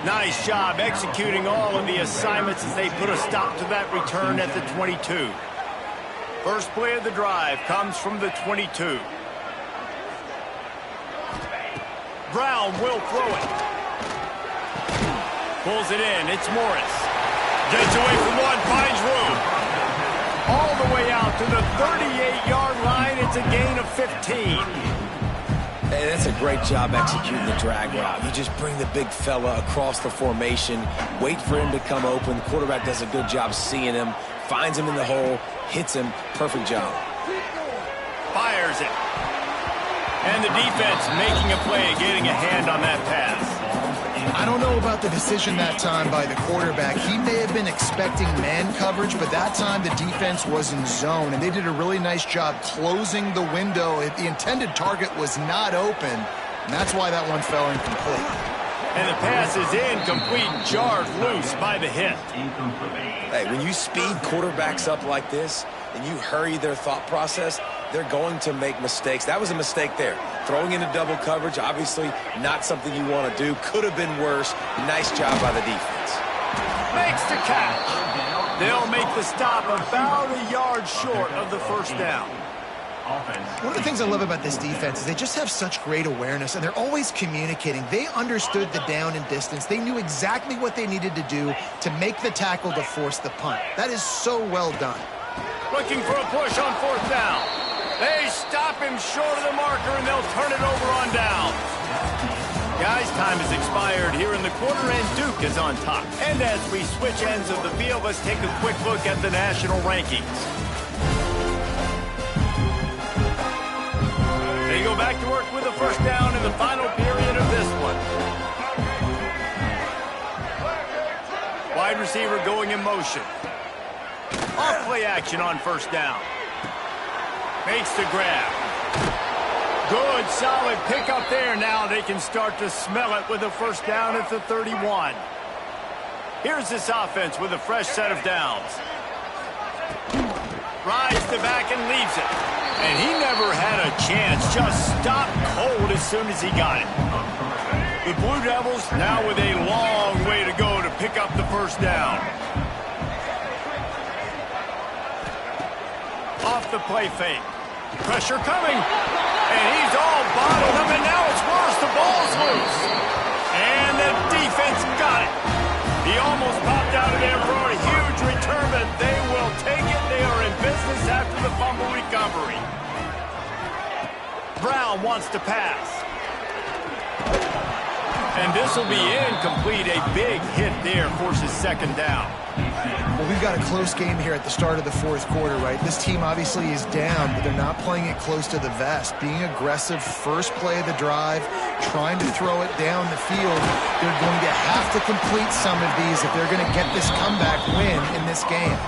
Nice job executing all of the assignments as they put a stop to that return at the 22. First play of the drive comes from the 22. Brown will throw it. Pulls it in. It's Morris. Gets away from one, finds room. All the way out to the 38-yard line. It's a gain of 15. Hey, that's a great job executing the drag route. You just bring the big fella across the formation, wait for him to come open. The quarterback does a good job seeing him, finds him in the hole, hits him. Perfect job. Fires it. And the defense making a play, getting a hand on that pass. I don't know about the decision that time by the quarterback. He may have been expecting man coverage, but that time the defense was in zone, and they did a really nice job closing the window. The intended target was not open, and that's why that one fell incomplete. And the pass is incomplete, jarred loose by the hit. Hey, when you speed quarterbacks up like this and you hurry their thought process, they're going to make mistakes. That was a mistake there. Throwing into double coverage, obviously not something you want to do. Could have been worse. Nice job by the defense. Makes the catch. They'll make the stop about a yard short of the first down. One of the things I love about this defense is they just have such great awareness, and they're always communicating. They understood the down and distance. They knew exactly what they needed to do to make the tackle to force the punt. That is so well done. Looking for a push on fourth down. They stop him short of the marker, and they'll turn it over on down. Guys, time has expired here in the quarter, and Duke is on top. And as we switch ends of the field, let's take a quick look at the national rankings. They go back to work with a first down in the final period of this one. Wide receiver going in motion. Off play action on first down. Makes the grab. Good, solid pickup there. Now they can start to smell it with a first down at the 31. Here's this offense with a fresh set of downs. Rides the back and leaves it. And he never had a chance. Just stopped cold as soon as he got it. The Blue Devils now with a long way to go to pick up the first down. Off the play fake. Pressure coming. And he's all bottled up, and now it's worse. The ball's loose. And the defense got it. He almost popped out of there for a huge return, but they will take it. They are in business after the fumble recovery. Brown wants to pass. And this will be incomplete. A big hit there forces second down. Well, we've got a close game here at the start of the fourth quarter, right? This team obviously is down, but they're not playing it close to the vest. Being aggressive, first play of the drive, trying to throw it down the field. They're going to have to complete some of these if they're going to get this comeback win in this game.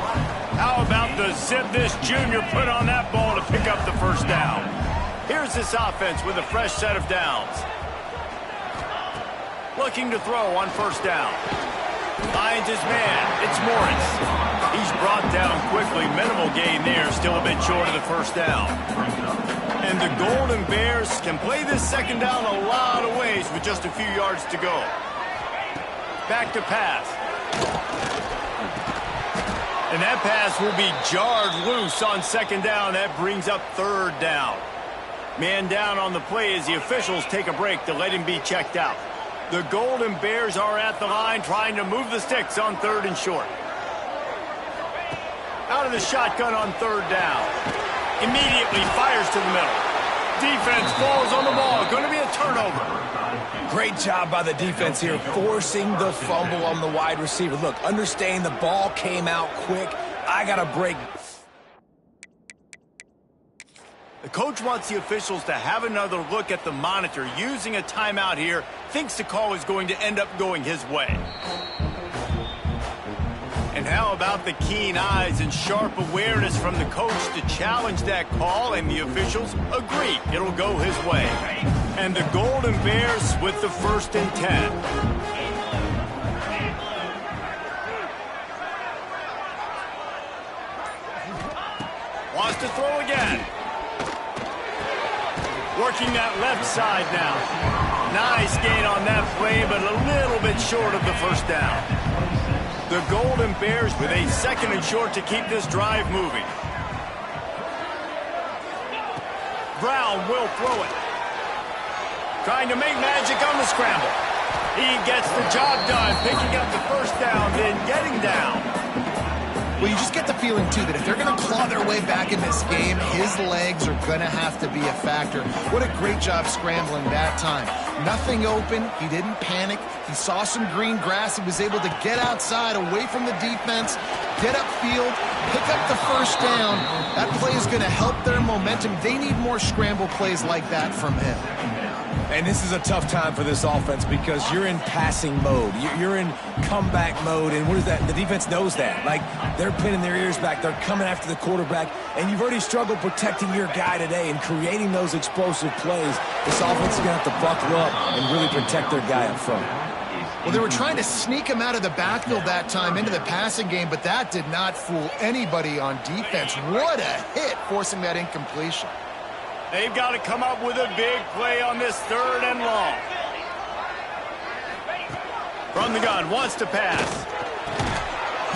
How about the zip this junior put on that ball to pick up the first down? Here's this offense with a fresh set of downs. Looking to throw on first down. Finds his man. It's Morris. He's brought down quickly. Minimal gain there. Still a bit short of the first down. And the Golden Bears can play this second down a lot of ways with just a few yards to go. Back to pass. And that pass will be jarred loose on second down. That brings up third down. Man down on the play as the officials take a break to let him be checked out. The Golden Bears are at the line trying to move the sticks on third and short. Out of the shotgun on third down. Immediately fires to the middle. Defense falls on the ball. Going to be a turnover. Great job by the defense here, forcing the fumble on the wide receiver. Look, understand the ball came out quick. I got to break. The coach wants the officials to have another look at the monitor. Using a timeout here, thinks the call is going to end up going his way. And how about the keen eyes and sharp awareness from the coach to challenge that call, and the officials agree it'll go his way. And the Golden Bears with the 1st and 10. Wants to throw again. Working that left side now. Nice gain on that play, but a little bit short of the first down. The Golden Bears with a 2nd and short to keep this drive moving. Brown will throw it. Trying to make magic on the scramble. He gets the job done, picking up the first down, then getting down. Well, you just get the feeling, too, that if they're going to claw their way back in this game, his legs are going to have to be a factor. What a great job scrambling that time. Nothing open. He didn't panic. He saw some green grass. He was able to get outside, away from the defense, get upfield, pick up the first down. That play is going to help their momentum. They need more scramble plays like that from him. And this is a tough time for this offense because you're in passing mode. You're in comeback mode, and what is that? The defense knows that. Like, they're pinning their ears back. They're coming after the quarterback, and you've already struggled protecting your guy today and creating those explosive plays. This offense is going to have to buckle up and really protect their guy up front. Well, they were trying to sneak him out of the backfield that time into the passing game, but that did not fool anybody on defense. What a hit, forcing that incompletion. They've got to come up with a big play on this 3rd and long. From the gun, wants to pass.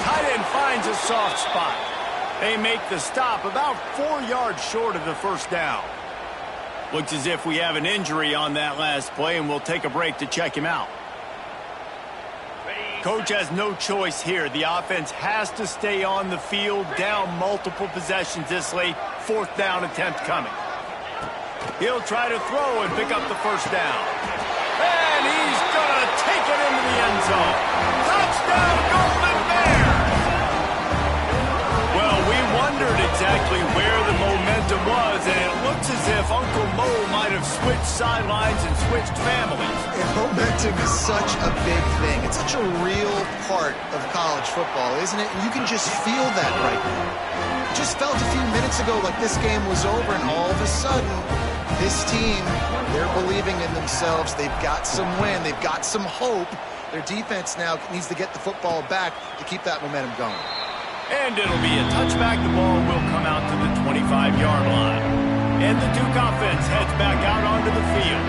Tight end finds a soft spot. They make the stop about 4 yards short of the first down. Looks as if we have an injury on that last play, and we'll take a break to check him out. Coach has no choice here. The offense has to stay on the field, down multiple possessions this late. 4th down attempt coming. He'll try to throw and pick up the first down. And he's going to take it into the end zone. Touchdown, Golden Bears! Well, we wondered exactly where the momentum was, and it looks as if Uncle Mo might have switched sidelines and switched families. And momentum is such a big thing. It's such a real part of college football, isn't it? And you can just feel that right now. It just felt a few minutes ago like this game was over, and all of a sudden, this team, they're believing in themselves. They've got some wind. They've got some hope. Their defense now needs to get the football back to keep that momentum going. And it'll be a touchback. The ball will come out to the 25-yard line. And the Duke offense heads back out onto the field.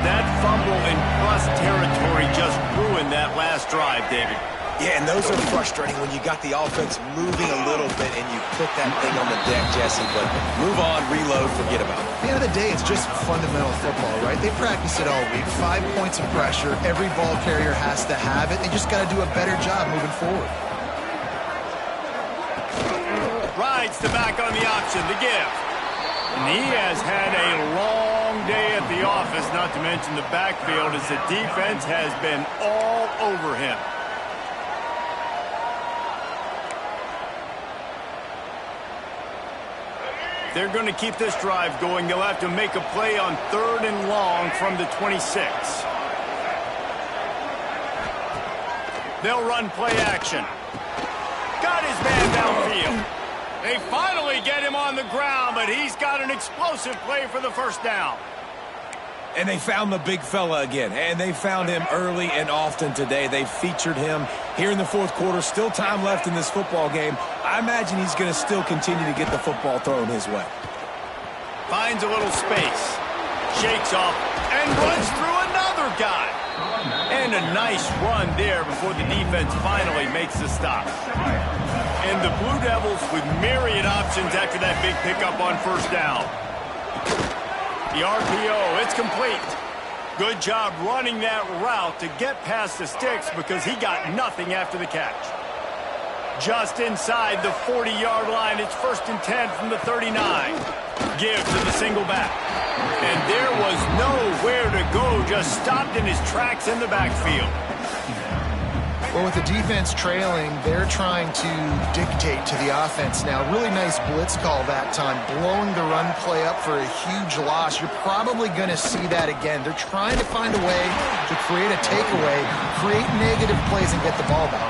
That fumble in plus territory just ruined that last drive, David. Yeah, and those are frustrating when you got the offense moving a little bit and you put that thing on the deck, Jesse. But move on, reload, forget about it. At the end of the day, it's just fundamental football, right? They practice it all week. 5 points of pressure. Every ball carrier has to have it. They just got to do a better job moving forward. Rides the back on the option, the give. And he has had a long day at the office, not to mention the backfield, as the defense has been all over him. They're going to keep this drive going. They'll have to make a play on 3rd and long from the 26. They'll run play action. Got his man downfield. They finally get him on the ground, but he's got an explosive play for the first down. And they found the big fella again, and they found him early and often today. They featured him here in the 4th quarter. Still time left in this football game. I imagine he's going to still continue to get the football thrown his way. Finds a little space. Shakes off and runs through another guy. And a nice run there before the defense finally makes the stop. And the Blue Devils with myriad options after that big pickup on first down. The RPO, it's complete. Good job running that route to get past the sticks because he got nothing after the catch. Just inside the 40-yard line. It's 1st and 10 from the 39. Give to the single back. And there was nowhere to go. Just stopped in his tracks in the backfield. Well, with the defense trailing, they're trying to dictate to the offense now. Really nice blitz call that time, blowing the run play up for a huge loss. You're probably going to see that again. They're trying to find a way to create a takeaway, create negative plays, and get the ball back.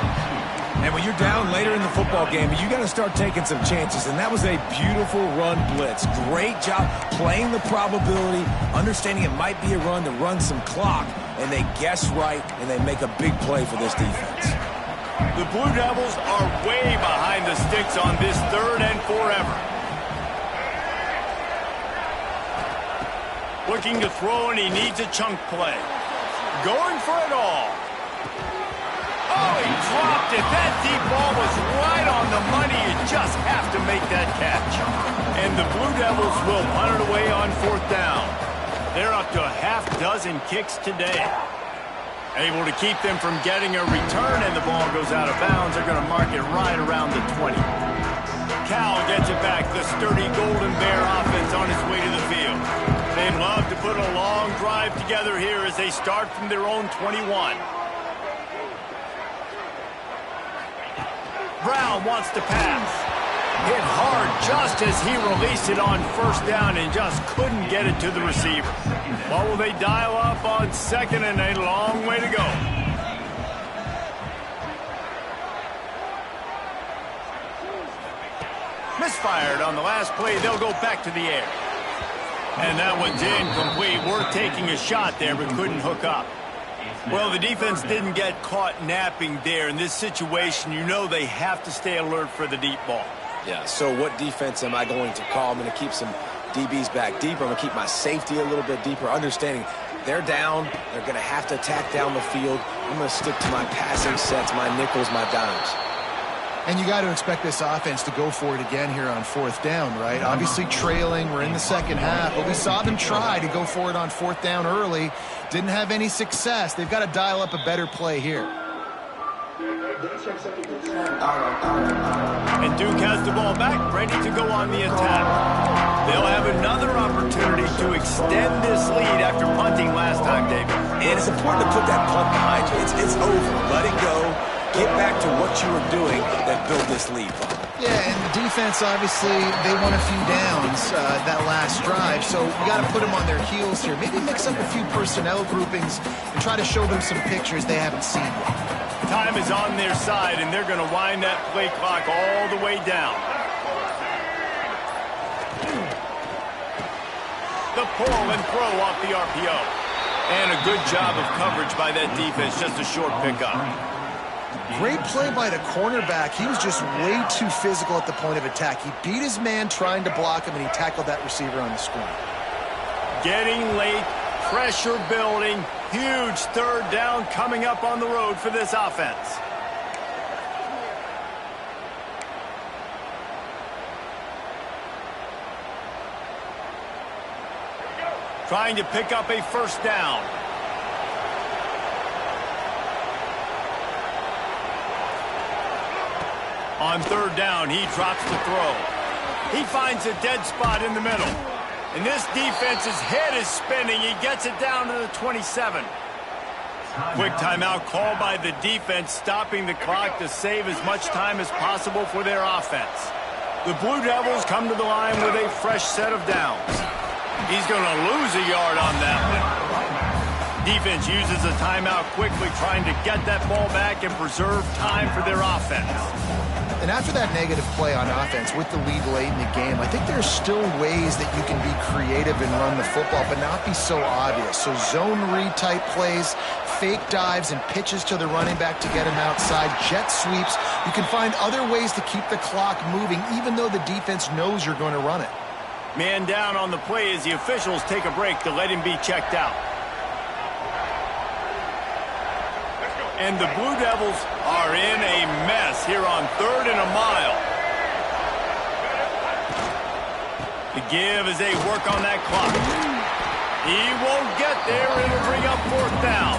And when you're down later in the football game, you got to start taking some chances. And that was a beautiful run blitz. Great job playing the probability, understanding it might be a run to run some clock. And they guess right, and they make a big play for this defense. The Blue Devils are way behind the sticks on this 3rd and forever. Looking to throw, and he needs a chunk play. Going for it all. Oh, he dropped it. That deep ball was right on the money. You just have to make that catch. And the Blue Devils will punt it away on 4th down. They're up to a half-dozen kicks today. Able to keep them from getting a return, and the ball goes out of bounds. They're going to mark it right around the 20. Cal gets it back. The sturdy Golden Bear offense on its way to the field. They'd love to put a long drive together here as they start from their own 21. Brown wants to pass. Hit hard just as he released it on 1st down and just couldn't get it to the receiver. What will they dial up on 2nd and a long way to go? Misfired on the last play. They'll go back to the air. And that one's incomplete. Worth taking a shot there, but couldn't hook up. Well, the defense didn't get caught napping there. In this situation, you know they have to stay alert for the deep ball. Yeah, so what defense am I going to call? I'm going to keep some DBs back deeper. I'm going to keep my safety a little bit deeper, understanding they're down. They're going to have to attack down the field. I'm going to stick to my passing sets, my nickels, my dimes. And you got to expect this offense to go for it again here on 4th down, right? Obviously trailing. We're in the 2nd half, but we saw them try to go for it on 4th down early. Didn't have any success. They've got to dial up a better play here. And Duke has the ball back, ready to go on the attack. They'll have another opportunity to extend this lead after punting last time, David. And it's important to put that punt behind you. It's over. Let it go. Get back to what you were doing that built this lead. Yeah, and the defense, obviously, they won a few downs that last drive, so you got to put them on their heels here. Maybe mix up a few personnel groupings and try to show them some pictures they haven't seen yet. Time is on their side, and they're going to wind that play clock all the way down. The pull and throw off the RPO. And a good job of coverage by that defense, just a short pickup. Great play by the cornerback. He was just way too physical at the point of attack. He beat his man trying to block him, and he tackled that receiver on the screen. Getting late, pressure building, huge 3rd down coming up on the road for this offense. Trying to pick up a 1st down. On 3rd down, he drops the throw. He finds a dead spot in the middle. And this defense's head is spinning. He gets it down to the 27. Quick timeout called by the defense, stopping the clock to save as much time as possible for their offense. The Blue Devils come to the line with a fresh set of downs. He's going to lose a yard on that one. Defense uses a timeout quickly, trying to get that ball back and preserve time for their offense. And after that negative play on offense with the lead late in the game, I think there's still ways that you can be creative and run the football, but not be so obvious. So zone read type plays, fake dives and pitches to the running back to get him outside, jet sweeps. You can find other ways to keep the clock moving, even though the defense knows you're going to run it. Man down on the play as the officials take a break to let him be checked out. And the Blue Devils are in a mess here on 3rd and a mile. The give as they work on that clock. He won't get there. It'll bring up 4th down.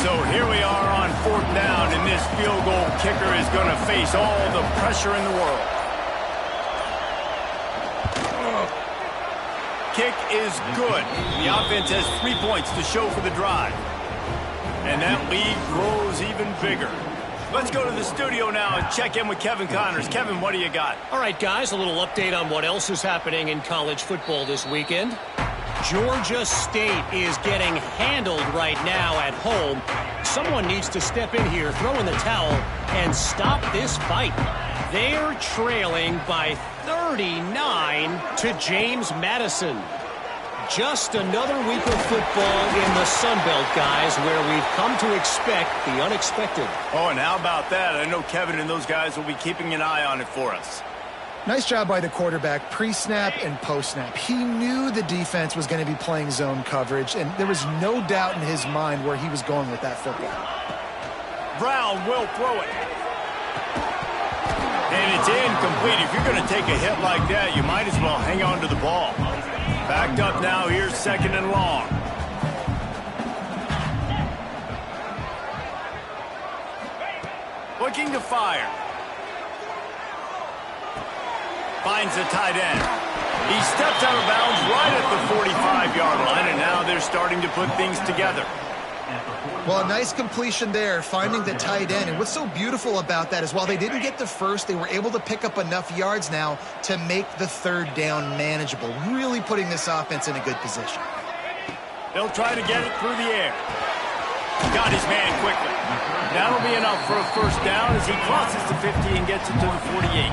So here we are on 4th down, and this field goal kicker is going to face all the pressure in the world. Kick is good. The offense has 3 points to show for the drive. And that lead grows even bigger. Let's go to the studio now and check in with Kevin Connors. Kevin, what do you got? All right, guys, a little update on what else is happening in college football this weekend. Georgia State is getting handled right now at home. Someone needs to step in here, throw in the towel, and stop this fight. They're trailing by 39 to James Madison. Just another week of football in the Sun Belt, guys, where we've come to expect the unexpected. Oh, and how about that? I know Kevin and those guys will be keeping an eye on it for us. Nice job by the quarterback, pre-snap and post-snap. He knew the defense was going to be playing zone coverage, and there was no doubt in his mind where he was going with that football. Brown will throw it. And it's incomplete. If you're going to take a hit like that, you might as well hang on to the ball. Backed up now, here's 2nd and long. Looking to fire. Finds the tight end. He steps out of bounds right at the 45-yard line, and now they're starting to put things together. Well, a nice completion there, finding the tight end. And what's so beautiful about that is while they didn't get the first, they were able to pick up enough yards now to make the 3rd down manageable, really putting this offense in a good position. They'll try to get it through the air. Got his man quickly. That'll be enough for a 1st down as he crosses the 50 and gets it to the 48.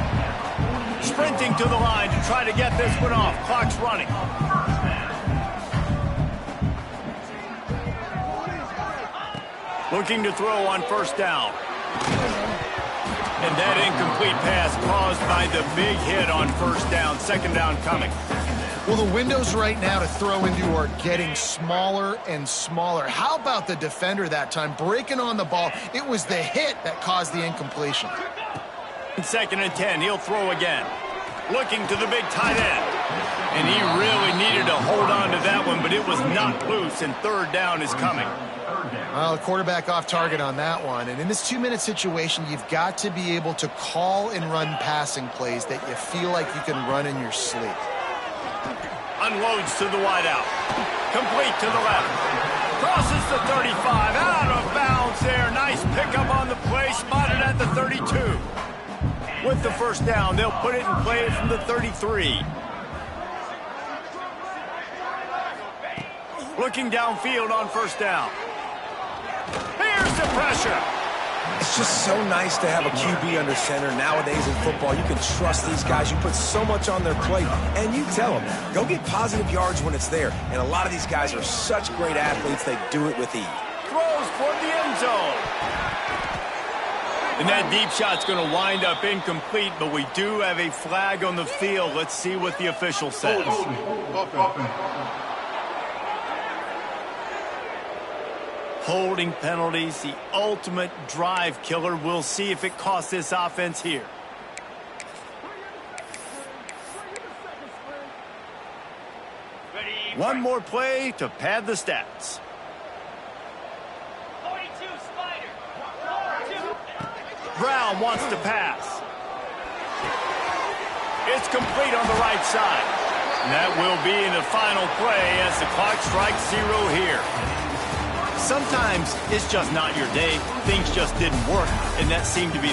Sprinting to the line to try to get this one off. Clock's running. Looking to throw on 1st down. And that incomplete pass caused by the big hit on 1st down. 2nd down coming. Well, the windows right now to throw into are getting smaller and smaller. How about the defender that time breaking on the ball? It was the hit that caused the incompletion. 2nd and 10, he'll throw again. Looking to the big tight end. And he really needed to hold on to that one, but it was knocked loose, and 3rd down is coming. Well, the quarterback off target on that one. And in this 2-minute situation, you've got to be able to call and run passing plays that you feel like you can run in your sleep. Unloads to the wideout. Complete to the left. Crosses the 35. Out of bounds there. Nice pickup on the play. Spotted at the 32. With the 1st down, they'll put it in play from the 33. Looking downfield on 1st down. Here's the pressure. It's just so nice to have a QB under center. Nowadays in football, you can trust these guys. You put so much on their plate, and you tell them, go get positive yards when it's there. And a lot of these guys are such great athletes, they do it with ease. Throws toward the end zone. And that deep shot's going to wind up incomplete, but we do have a flag on the field. Let's see what the official says. Holding penalties, the ultimate drive killer. We'll see if it costs this offense here. One more play to pad the stats. Brown wants to pass. It's complete on the right side. And that will be in the final play as the clock strikes 0 here. Sometimes it's just not your day. Things just didn't work, and that seemed to be